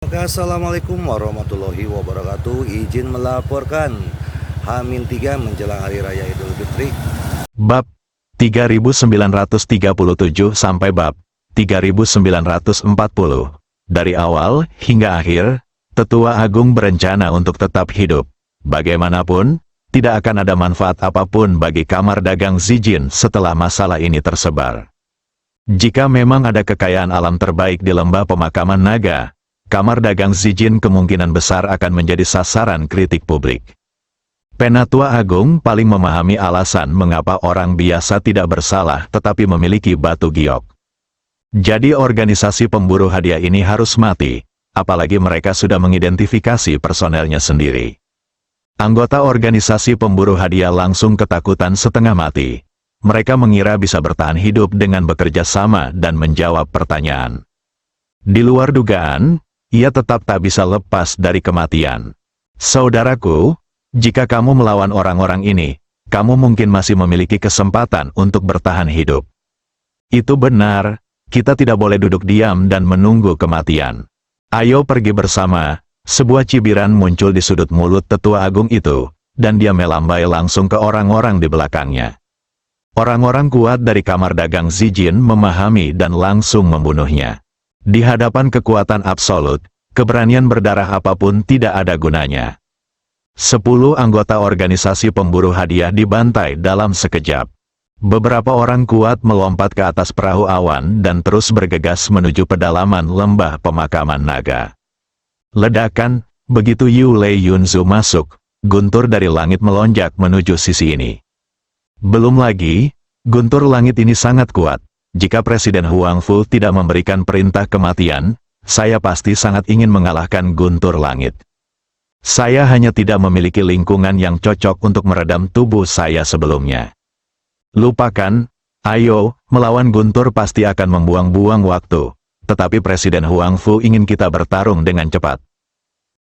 Oke, assalamualaikum warahmatullahi wabarakatuh. Izin melaporkan H-3 menjelang Hari Raya Idul Fitri. Bab 3937 sampai bab 3940. Dari awal hingga akhir, Tetua Agung berencana untuk tetap hidup. Bagaimanapun, tidak akan ada manfaat apapun bagi kamar dagang Zijin setelah masalah ini tersebar. Jika memang ada kekayaan alam terbaik di lembah pemakaman naga, kamar dagang Zijin kemungkinan besar akan menjadi sasaran kritik publik. Penatua Agung paling memahami alasan mengapa orang biasa tidak bersalah tetapi memiliki batu giok. Jadi organisasi pemburu hadiah ini harus mati, apalagi mereka sudah mengidentifikasi personelnya sendiri. Anggota organisasi pemburu hadiah langsung ketakutan setengah mati. Mereka mengira bisa bertahan hidup dengan bekerja sama dan menjawab pertanyaan. Di luar dugaan, ia tetap tak bisa lepas dari kematian. Saudaraku, jika kamu melawan orang-orang ini, kamu mungkin masih memiliki kesempatan untuk bertahan hidup. Itu benar, kita tidak boleh duduk diam dan menunggu kematian. Ayo pergi bersama. Sebuah cibiran muncul di sudut mulut Tetua Agung itu, dan dia melambai langsung ke orang-orang di belakangnya. Orang-orang kuat dari kamar dagang Zijin memahami dan langsung membunuhnya. Di hadapan kekuatan absolut, keberanian berdarah apapun tidak ada gunanya. 10 anggota organisasi pemburu hadiah dibantai dalam sekejap. Beberapa orang kuat melompat ke atas perahu awan dan terus bergegas menuju pedalaman lembah pemakaman naga. Ledakan, begitu Yulei Yunzu masuk, guntur dari langit melonjak menuju sisi ini. Belum lagi, guntur langit ini sangat kuat. Jika Presiden Huangfu tidak memberikan perintah kematian, saya pasti sangat ingin mengalahkan guntur langit. Saya hanya tidak memiliki lingkungan yang cocok untuk meredam tubuh saya sebelumnya. Lupakan, ayo, melawan guntur pasti akan membuang-buang waktu. Tetapi Presiden Huangfu ingin kita bertarung dengan cepat.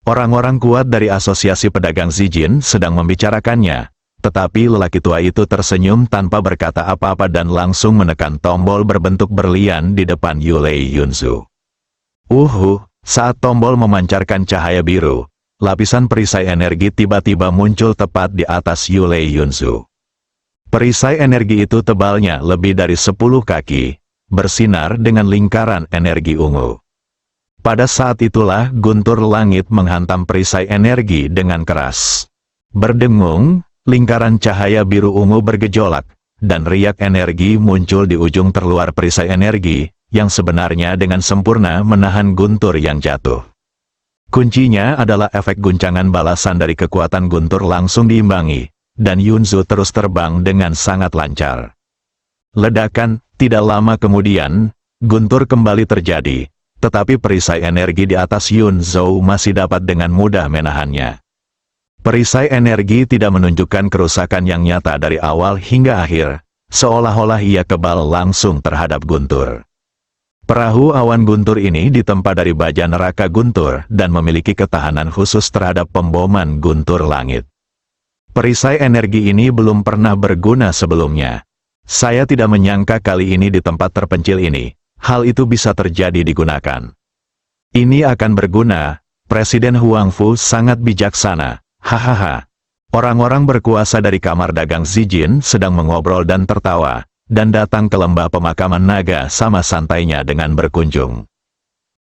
Orang-orang kuat dari Asosiasi Pedagang Zijin sedang membicarakannya, tetapi lelaki tua itu tersenyum tanpa berkata apa-apa dan langsung menekan tombol berbentuk berlian di depan Yulei Yunzu. Saat tombol memancarkan cahaya biru, lapisan perisai energi tiba-tiba muncul tepat di atas Yulei Yunzu. Perisai energi itu tebalnya lebih dari 10 kaki, bersinar dengan lingkaran energi ungu. Pada saat itulah guntur langit menghantam perisai energi dengan keras. Berdengung, lingkaran cahaya biru ungu bergejolak, dan riak energi muncul di ujung terluar perisai energi, yang sebenarnya dengan sempurna menahan guntur yang jatuh. Kuncinya adalah efek guncangan balasan dari kekuatan guntur langsung diimbangi, dan Yunzu terus terbang dengan sangat lancar. Ledakan, tidak lama kemudian, guntur kembali terjadi, tetapi perisai energi di atas Yunzu masih dapat dengan mudah menahannya. Perisai energi tidak menunjukkan kerusakan yang nyata dari awal hingga akhir, seolah-olah ia kebal langsung terhadap guntur. Perahu awan guntur ini ditempa dari baja neraka guntur dan memiliki ketahanan khusus terhadap pemboman guntur langit. Perisai energi ini belum pernah berguna sebelumnya. Saya tidak menyangka kali ini di tempat terpencil ini, hal itu bisa terjadi digunakan. Ini akan berguna, Presiden Huangfu sangat bijaksana, hahaha. Orang-orang berkuasa dari kamar dagang Zijin sedang mengobrol dan tertawa, dan datang ke lembah pemakaman naga sama santainya dengan berkunjung.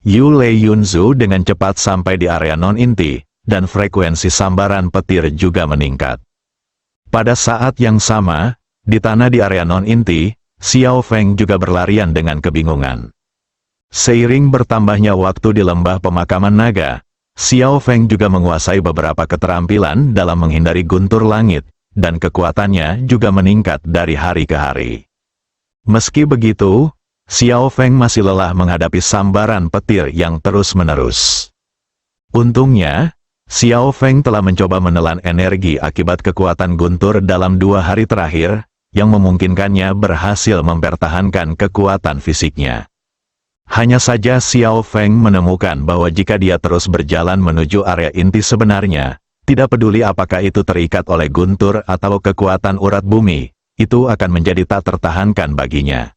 Yulei Yunzu dengan cepat sampai di area non-inti, dan frekuensi sambaran petir juga meningkat. Pada saat yang sama, di tanah di area non-inti, Xiao Feng juga berlarian dengan kebingungan. Seiring bertambahnya waktu di lembah pemakaman naga, Xiao Feng juga menguasai beberapa keterampilan dalam menghindari guntur langit, dan kekuatannya juga meningkat dari hari ke hari. Meski begitu, Xiao Feng masih lelah menghadapi sambaran petir yang terus-menerus. Untungnya, Xiao Feng telah mencoba menelan energi akibat kekuatan guntur dalam 2 hari terakhir, yang memungkinkannya berhasil mempertahankan kekuatan fisiknya. Hanya saja Xiao Feng menemukan bahwa jika dia terus berjalan menuju area inti sebenarnya, tidak peduli apakah itu terikat oleh guntur atau kekuatan urat bumi, itu akan menjadi tak tertahankan baginya.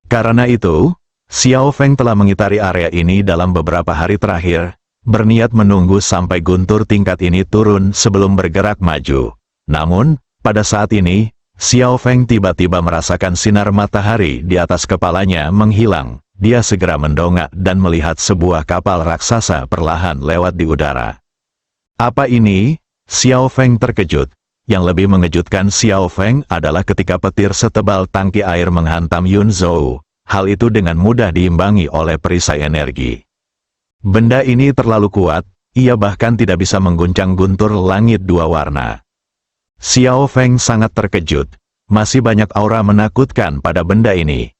Karena itu, Xiao Feng telah mengitari area ini dalam beberapa hari terakhir, berniat menunggu sampai guntur tingkat ini turun sebelum bergerak maju. Namun, pada saat ini, Xiao Feng tiba-tiba merasakan sinar matahari di atas kepalanya menghilang. Dia segera mendongak dan melihat sebuah kapal raksasa perlahan lewat di udara. Apa ini? Xiao Feng terkejut. Yang lebih mengejutkan Xiao Feng adalah ketika petir setebal tangki air menghantam Yun Zhou. Hal itu dengan mudah diimbangi oleh perisai energi. Benda ini terlalu kuat, ia bahkan tidak bisa mengguncang guntur langit dua warna. Xiao Feng sangat terkejut. Masih banyak aura menakutkan pada benda ini.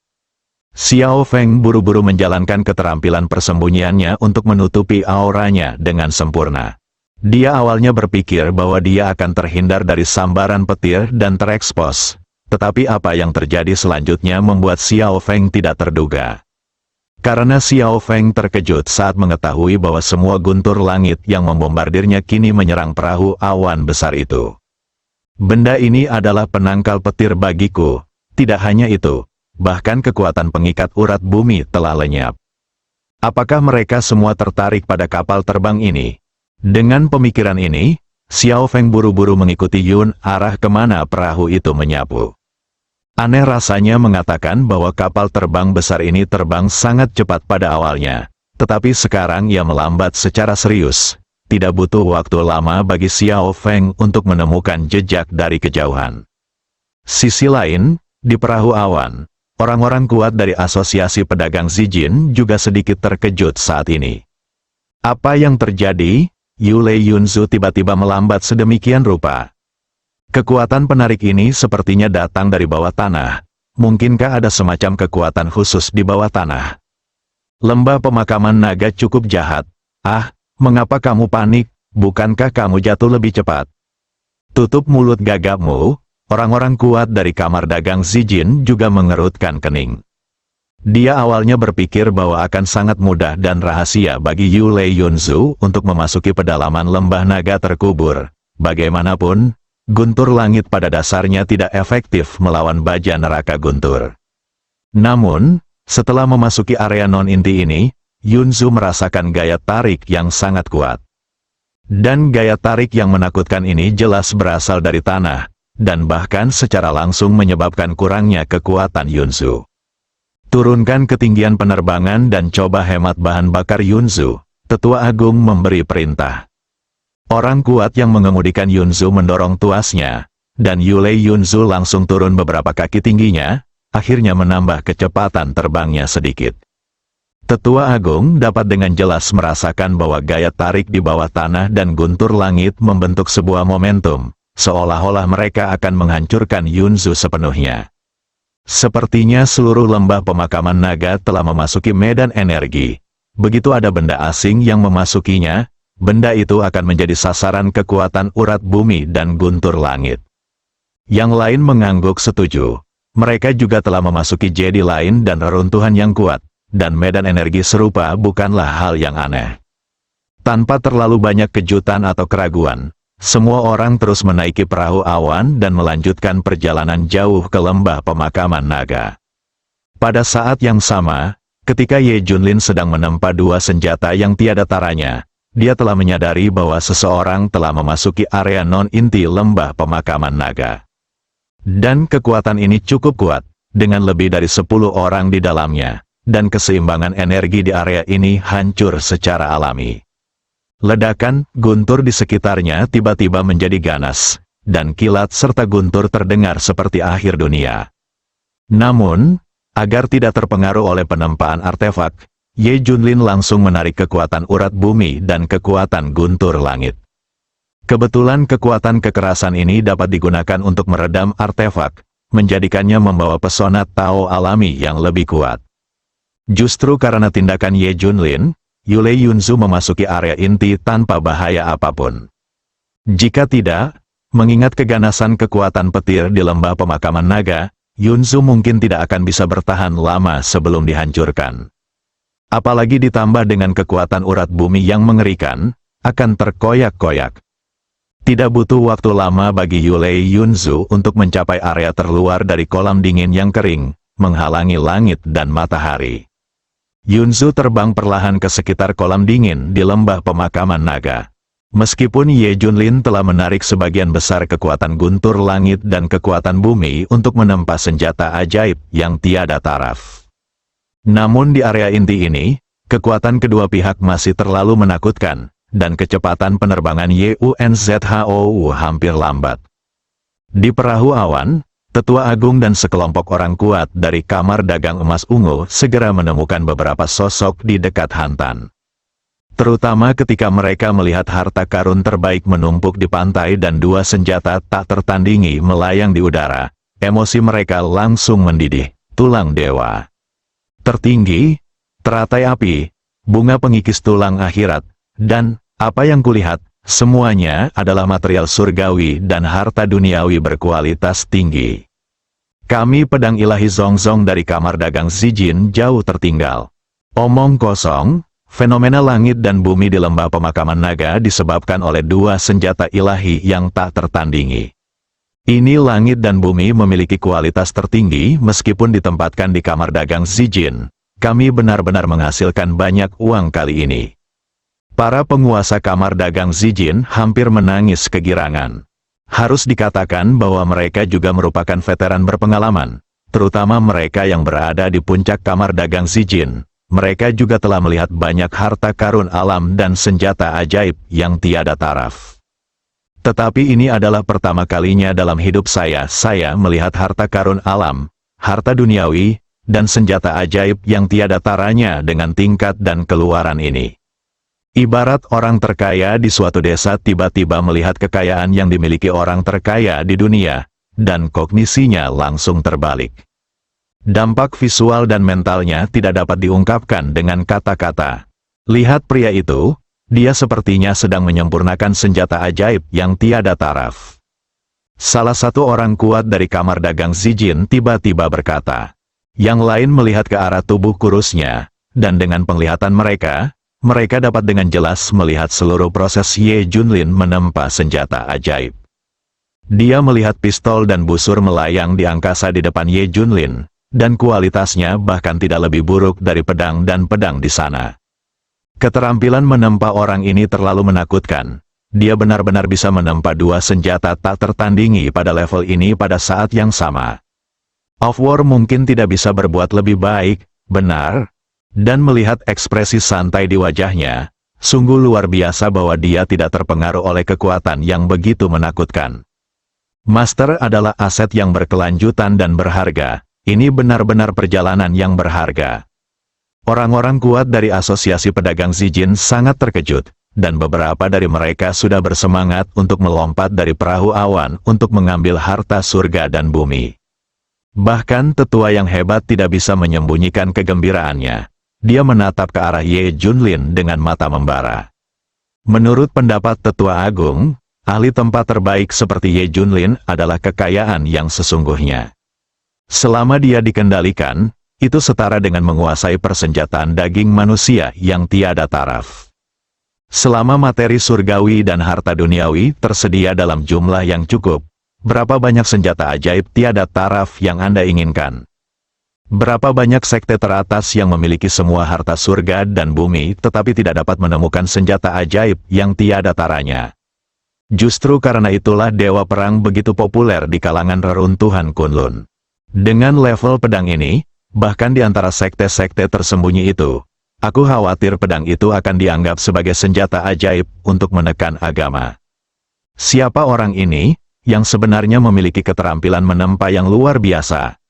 Xiao Feng buru-buru menjalankan keterampilan persembunyiannya untuk menutupi auranya dengan sempurna. Dia awalnya berpikir bahwa dia akan terhindar dari sambaran petir dan terekspos. Tetapi apa yang terjadi selanjutnya membuat Xiao Feng tidak terduga. Karena Xiao Feng terkejut saat mengetahui bahwa semua guntur langit yang membombardirnya kini menyerang perahu awan besar itu. Benda ini adalah penangkal petir bagiku. Tidak hanya itu, bahkan kekuatan pengikat urat bumi telah lenyap. Apakah mereka semua tertarik pada kapal terbang ini? Dengan pemikiran ini, Xiao Feng buru-buru mengikuti Yun arah kemana perahu itu menyapu. Aneh rasanya mengatakan bahwa kapal terbang besar ini terbang sangat cepat pada awalnya, tetapi sekarang ia melambat secara serius. Tidak butuh waktu lama bagi Xiao Feng untuk menemukan jejak dari kejauhan. Sisi lain, di perahu awan, orang-orang kuat dari Asosiasi Pedagang Zijin juga sedikit terkejut saat ini. Apa yang terjadi? Yulei Yunzu tiba-tiba melambat sedemikian rupa. Kekuatan penarik ini sepertinya datang dari bawah tanah. Mungkinkah ada semacam kekuatan khusus di bawah tanah? Lembah pemakaman naga cukup jahat. Ah, mengapa kamu panik? Bukankah kamu jatuh lebih cepat? Tutup mulut gagapmu. Orang-orang kuat dari kamar dagang Zijin juga mengerutkan kening. Dia awalnya berpikir bahwa akan sangat mudah dan rahasia bagi Yulei Yunzu untuk memasuki pedalaman lembah naga terkubur. Bagaimanapun, guntur langit pada dasarnya tidak efektif melawan baja neraka guntur. Namun, setelah memasuki area non-inti ini, Yunzu merasakan gaya tarik yang sangat kuat. Dan gaya tarik yang menakutkan ini jelas berasal dari tanah, dan bahkan secara langsung menyebabkan kurangnya kekuatan Yunzu. Turunkan ketinggian penerbangan dan coba hemat bahan bakar Yunzu, Tetua Agung memberi perintah. Orang kuat yang mengemudikan Yunzu mendorong tuasnya, dan Yulei Yunzu langsung turun beberapa kaki tingginya, akhirnya menambah kecepatan terbangnya sedikit. Tetua Agung dapat dengan jelas merasakan bahwa gaya tarik di bawah tanah dan guntur langit membentuk sebuah momentum, seolah-olah mereka akan menghancurkan Yunzu sepenuhnya. Sepertinya seluruh lembah pemakaman naga telah memasuki medan energi. Begitu ada benda asing yang memasukinya, benda itu akan menjadi sasaran kekuatan urat bumi dan guntur langit. Yang lain mengangguk setuju. Mereka juga telah memasuki jadi lain dan reruntuhan yang kuat, dan medan energi serupa bukanlah hal yang aneh. Tanpa terlalu banyak kejutan atau keraguan, semua orang terus menaiki perahu awan dan melanjutkan perjalanan jauh ke lembah pemakaman naga. Pada saat yang sama, ketika Ye Junlin sedang menempa dua senjata yang tiada taranya, dia telah menyadari bahwa seseorang telah memasuki area non-inti lembah pemakaman naga. Dan kekuatan ini cukup kuat, dengan lebih dari 10 orang di dalamnya, dan keseimbangan energi di area ini hancur secara alami. Ledakan, guntur di sekitarnya tiba-tiba menjadi ganas, dan kilat serta guntur terdengar seperti akhir dunia. Namun, agar tidak terpengaruh oleh penempaan artefak, Ye Junlin langsung menarik kekuatan urat bumi dan kekuatan guntur langit. Kebetulan kekuatan kekerasan ini dapat digunakan untuk meredam artefak, menjadikannya membawa pesona Tao alami yang lebih kuat. Justru karena tindakan Ye Junlin, Yulei Yunzu memasuki area inti tanpa bahaya apapun. Jika tidak, mengingat keganasan kekuatan petir di lembah pemakaman naga, Yunzu mungkin tidak akan bisa bertahan lama sebelum dihancurkan. Apalagi ditambah dengan kekuatan urat bumi yang mengerikan, akan terkoyak-koyak. Tidak butuh waktu lama bagi Yulei Yunzu untuk mencapai area terluar dari kolam dingin yang kering, menghalangi langit dan matahari. Yunzu terbang perlahan ke sekitar kolam dingin di lembah pemakaman naga. Meskipun Ye Junlin telah menarik sebagian besar kekuatan guntur langit dan kekuatan bumi untuk menempa senjata ajaib yang tiada taraf. Namun di area inti ini, kekuatan kedua pihak masih terlalu menakutkan, dan kecepatan penerbangan YUNZHOU hampir lambat. Di perahu awan, Tetua Agung dan sekelompok orang kuat dari Kamar Dagang Emas Ungu segera menemukan beberapa sosok di dekat Hantan. Terutama ketika mereka melihat harta karun terbaik menumpuk di pantai dan dua senjata tak tertandingi melayang di udara, emosi mereka langsung mendidih, tulang dewa tertinggi, teratai api, bunga pengikis tulang akhirat, dan, apa yang kulihat, semuanya adalah material surgawi dan harta duniawi berkualitas tinggi. Kami pedang ilahi Zongzong dari Kamar Dagang Zijin jauh tertinggal. Omong kosong. Fenomena langit dan bumi di lembah pemakaman naga disebabkan oleh dua senjata ilahi yang tak tertandingi. Ini langit dan bumi memiliki kualitas tertinggi meskipun ditempatkan di Kamar Dagang Zijin. Kami benar-benar menghasilkan banyak uang kali ini. Para penguasa Kamar Dagang Zijin hampir menangis kegirangan. Harus dikatakan bahwa mereka juga merupakan veteran berpengalaman, terutama mereka yang berada di puncak Kamar Dagang Zijin. Mereka juga telah melihat banyak harta karun alam dan senjata ajaib yang tiada taraf. Tetapi ini adalah pertama kalinya dalam hidup saya melihat harta karun alam, harta duniawi, dan senjata ajaib yang tiada taranya dengan tingkat dan keluaran ini. Ibarat orang terkaya di suatu desa tiba-tiba melihat kekayaan yang dimiliki orang terkaya di dunia, dan kognisinya langsung terbalik. Dampak visual dan mentalnya tidak dapat diungkapkan dengan kata-kata. Lihat pria itu, dia sepertinya sedang menyempurnakan senjata ajaib yang tiada taraf. Salah satu orang kuat dari Kamar Dagang Zijin tiba-tiba berkata. Yang lain melihat ke arah tubuh kurusnya, dan dengan penglihatan mereka dapat dengan jelas melihat seluruh proses Ye Junlin menempa senjata ajaib. Dia melihat pistol dan busur melayang di angkasa di depan Ye Junlin. Dan kualitasnya bahkan tidak lebih buruk dari pedang dan pedang di sana. Keterampilan menempa orang ini terlalu menakutkan. Dia benar-benar bisa menempa dua senjata tak tertandingi pada level ini pada saat yang sama. Off-War mungkin tidak bisa berbuat lebih baik, benar? Dan melihat ekspresi santai di wajahnya, sungguh luar biasa bahwa dia tidak terpengaruh oleh kekuatan yang begitu menakutkan. Master adalah aset yang berkelanjutan dan berharga. Ini benar-benar perjalanan yang berharga. Orang-orang kuat dari Asosiasi Pedagang Zijin sangat terkejut, dan beberapa dari mereka sudah bersemangat untuk melompat dari perahu awan untuk mengambil harta surga dan bumi. Bahkan tetua yang hebat tidak bisa menyembunyikan kegembiraannya. Dia menatap ke arah Ye Junlin dengan mata membara. Menurut pendapat Tetua Agung, ahli tempat terbaik seperti Ye Junlin adalah kekayaan yang sesungguhnya. Selama dia dikendalikan, itu setara dengan menguasai persenjataan daging manusia yang tiada taraf. Selama materi surgawi dan harta duniawi tersedia dalam jumlah yang cukup, berapa banyak senjata ajaib tiada taraf yang Anda inginkan? Berapa banyak sekte teratas yang memiliki semua harta surga dan bumi tetapi tidak dapat menemukan senjata ajaib yang tiada taranya? Justru karena itulah Dewa Perang begitu populer di kalangan reruntuhan Kunlun. Dengan level pedang ini, bahkan di antara sekte-sekte tersembunyi itu, aku khawatir pedang itu akan dianggap sebagai senjata ajaib untuk menekan agama. Siapa orang ini, yang sebenarnya memiliki keterampilan menempa yang luar biasa?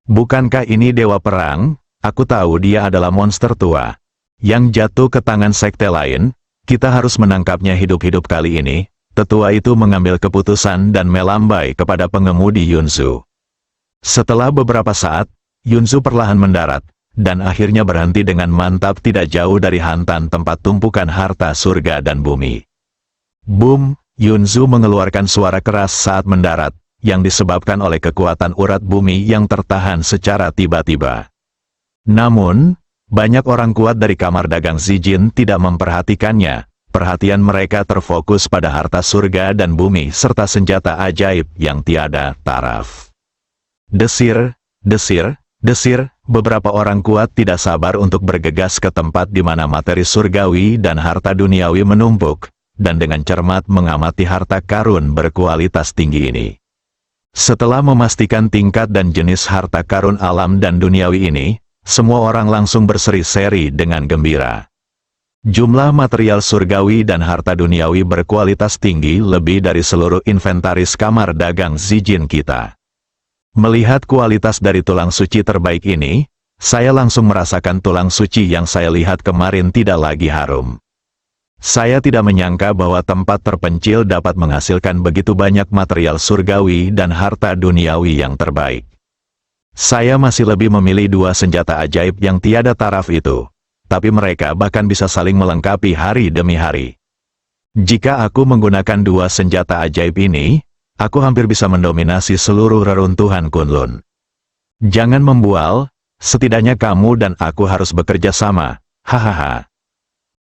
Bukankah ini Dewa Perang? Aku tahu dia adalah monster tua. Yang jatuh ke tangan sekte lain, kita harus menangkapnya hidup-hidup kali ini. Tetua itu mengambil keputusan dan melambai kepada pengemudi Yunzu. Setelah beberapa saat, Yunzu perlahan mendarat, dan akhirnya berhenti dengan mantap tidak jauh dari Hantan tempat tumpukan harta surga dan bumi. Boom, Yunzu mengeluarkan suara keras saat mendarat, yang disebabkan oleh kekuatan urat bumi yang tertahan secara tiba-tiba. Namun, banyak orang kuat dari Kamar Dagang Zijin tidak memperhatikannya. Perhatian mereka terfokus pada harta surga dan bumi serta senjata ajaib yang tiada taraf. Desir, desir, desir, beberapa orang kuat tidak sabar untuk bergegas ke tempat di mana materi surgawi dan harta duniawi menumpuk, dan dengan cermat mengamati harta karun berkualitas tinggi ini. Setelah memastikan tingkat dan jenis harta karun alam dan duniawi ini, semua orang langsung berseri-seri dengan gembira. Jumlah material surgawi dan harta duniawi berkualitas tinggi lebih dari seluruh inventaris kamar dagang Zijin kita. Melihat kualitas dari tulang suci terbaik ini, saya langsung merasakan tulang suci yang saya lihat kemarin tidak lagi harum. Saya tidak menyangka bahwa tempat terpencil dapat menghasilkan begitu banyak material surgawi dan harta duniawi yang terbaik. Saya masih lebih memilih dua senjata ajaib yang tiada taraf itu, tapi mereka bahkan bisa saling melengkapi hari demi hari. Jika aku menggunakan dua senjata ajaib ini, aku hampir bisa mendominasi seluruh reruntuhan Kunlun. Jangan membual, setidaknya kamu dan aku harus bekerja sama, hahaha.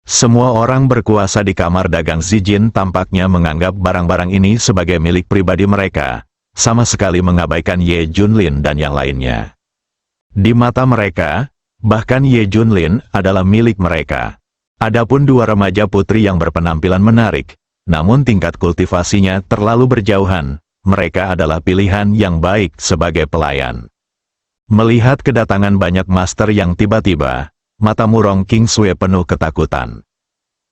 Semua orang berkuasa di kamar dagang Zijin tampaknya menganggap barang-barang ini sebagai milik pribadi mereka, sama sekali mengabaikan Ye Junlin dan yang lainnya. Di mata mereka, bahkan Ye Junlin adalah milik mereka. Adapun dua remaja putri yang berpenampilan menarik, namun tingkat kultivasinya terlalu berjauhan, mereka adalah pilihan yang baik sebagai pelayan. Melihat kedatangan banyak master yang tiba-tiba, mata Murong King Sui penuh ketakutan.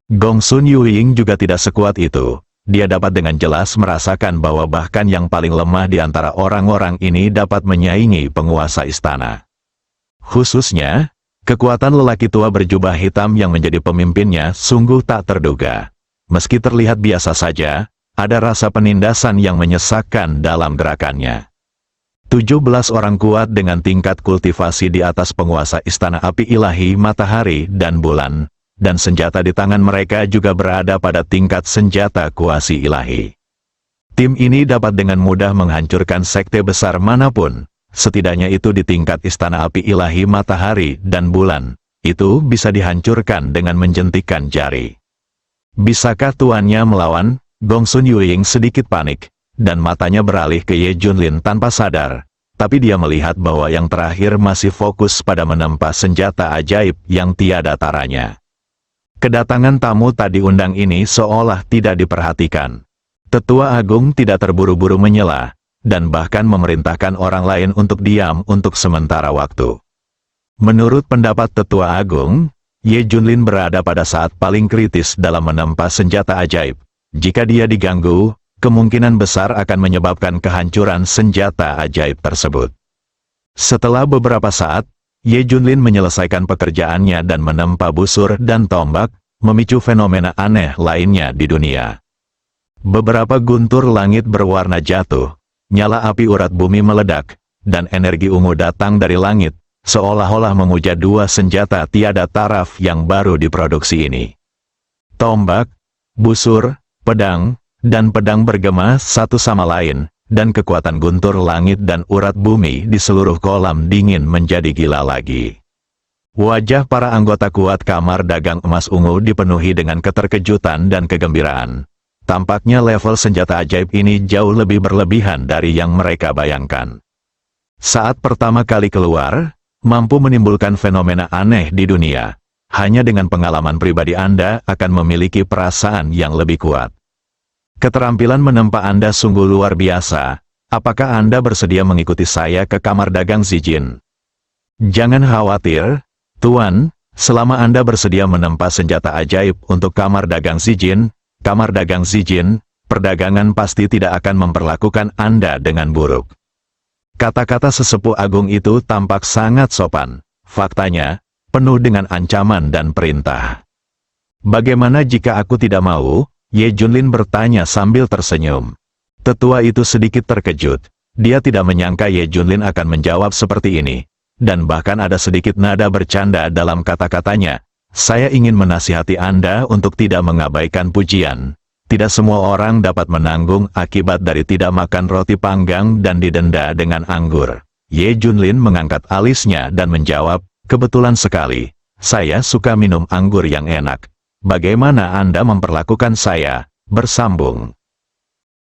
Gongsun Yuing juga tidak sekuat itu. Dia dapat dengan jelas merasakan bahwa bahkan yang paling lemah di antara orang-orang ini dapat menyaingi penguasa istana. Khususnya, kekuatan lelaki tua berjubah hitam yang menjadi pemimpinnya sungguh tak terduga. Meski terlihat biasa saja, ada rasa penindasan yang menyesakkan dalam gerakannya. 17 orang kuat dengan tingkat kultivasi di atas penguasa istana api ilahi matahari dan bulan, dan senjata di tangan mereka juga berada pada tingkat senjata kuasi ilahi. Tim ini dapat dengan mudah menghancurkan sekte besar manapun, setidaknya itu di tingkat istana api ilahi matahari dan bulan, itu bisa dihancurkan dengan menjentikkan jari. Bisakah tuannya melawan? Gongsun Yuing sedikit panik, dan matanya beralih ke Ye Junlin tanpa sadar, tapi dia melihat bahwa yang terakhir masih fokus pada menempa senjata ajaib yang tiada taranya. Kedatangan tamu tak diundang ini seolah tidak diperhatikan. Tetua Agung tidak terburu-buru menyela, dan bahkan memerintahkan orang lain untuk diam untuk sementara waktu. Menurut pendapat Tetua Agung, Ye Junlin berada pada saat paling kritis dalam menempa senjata ajaib. Jika dia diganggu, kemungkinan besar akan menyebabkan kehancuran senjata ajaib tersebut. Setelah beberapa saat, Ye Junlin menyelesaikan pekerjaannya dan menempa busur dan tombak, memicu fenomena aneh lainnya di dunia. Beberapa guntur langit berwarna jatuh, nyala api urat bumi meledak, dan energi ungu datang dari langit, seolah-olah memuja dua senjata tiada taraf yang baru diproduksi ini. Tombak, busur, pedang, dan pedang bergema satu sama lain, dan kekuatan guntur langit dan urat bumi di seluruh kolam dingin menjadi gila lagi. Wajah para anggota kuat kamar dagang emas ungu dipenuhi dengan keterkejutan dan kegembiraan. Tampaknya level senjata ajaib ini jauh lebih berlebihan dari yang mereka bayangkan. Saat pertama kali keluar, mampu menimbulkan fenomena aneh di dunia. Hanya dengan pengalaman pribadi Anda akan memiliki perasaan yang lebih kuat. Keterampilan menempa Anda sungguh luar biasa. Apakah Anda bersedia mengikuti saya ke kamar dagang Zijin? Jangan khawatir, Tuan, selama Anda bersedia menempa senjata ajaib untuk kamar dagang Zijin, perdagangan pasti tidak akan memperlakukan Anda dengan buruk. Kata-kata sesepuh agung itu tampak sangat sopan. Faktanya, penuh dengan ancaman dan perintah. Bagaimana jika aku tidak mau? Ye Junlin bertanya sambil tersenyum. Tetua itu sedikit terkejut. Dia tidak menyangka Ye Junlin akan menjawab seperti ini. Dan bahkan ada sedikit nada bercanda dalam kata-katanya. Saya ingin menasihati Anda untuk tidak mengabaikan pujian. Tidak semua orang dapat menanggung akibat dari tidak makan roti panggang dan didenda dengan anggur. Ye Junlin mengangkat alisnya dan menjawab, kebetulan sekali, saya suka minum anggur yang enak. Bagaimana Anda memperlakukan saya? Bersambung.